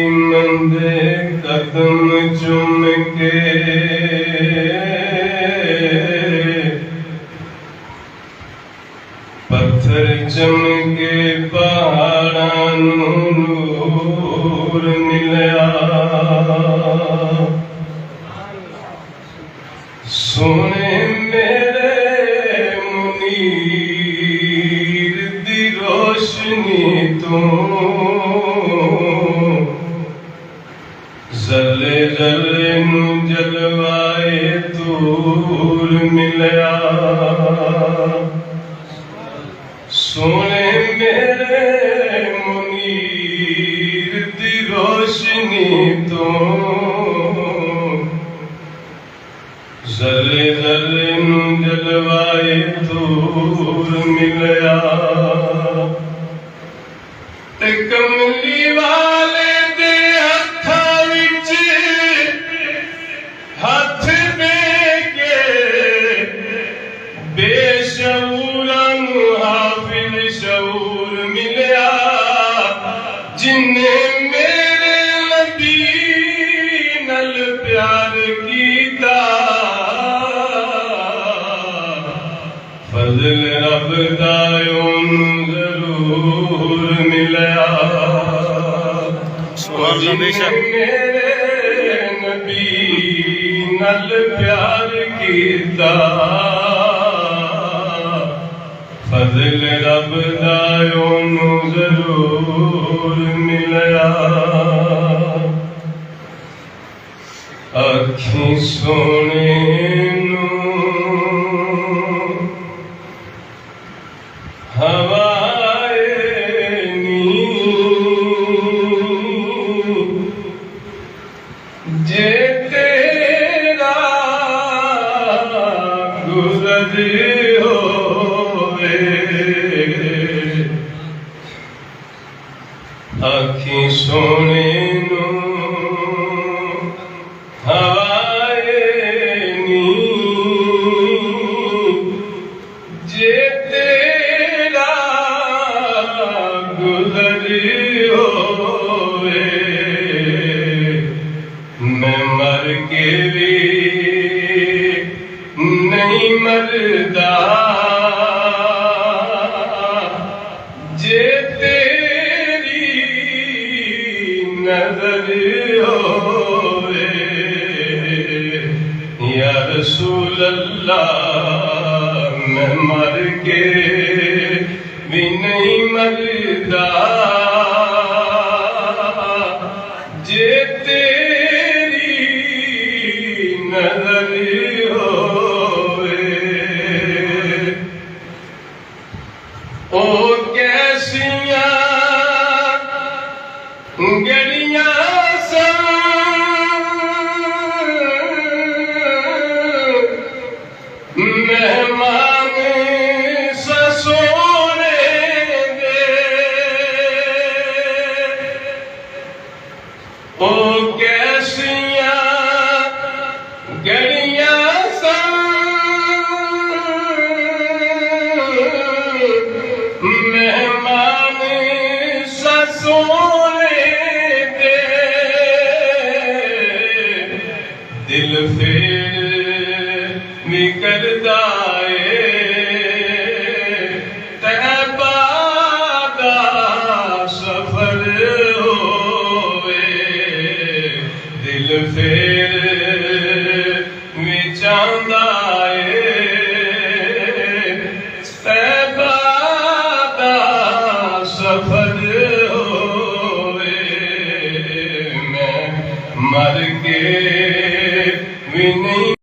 मंदे कदम चुम के पत्थर चमके पहाड़ां नूं नूर मिलया। सोने मेरे मुनीर दी रोशनी तो जले जले नू जलवाए दूर मिलया। सोने मेरे मुनीर दी रोशनी तो जले जले नू जलवाए दूर मिलया। ते कमली वाले दे हत्थां विच हथ दे के बेशऊरां नू हाफिज शऊर मिलया। जिन्ने मेरे नबी नल प्यार कीता फजल रब दा ओनू जरूर मिलया। मेरे नबी नल प्यार कीता फजल रब दा ओनू जरूर मिलया। अखीं सोने नू हवाए नी जे तेरा गुरज होवे। अखीं सोने नू हवाए नी जे तेरा गुजर होवे। मैं मर के भी नहीं मरदा जे तेरी नजर होवे। या रसूल अल्लाह मैं मर के भी नहीं मरदा जे तेरी नजर होवे। ओ कैसियां गड़ियां मेहमान ससोने दे। ओ कैसियां गड़ियां मेहमान ससोने दे। दिल फिर भी करदा तैबा दा सफर होवे। दिल फिर भी चाहंदा तैबा दा सफर होवे। मैं मर के भी नहीं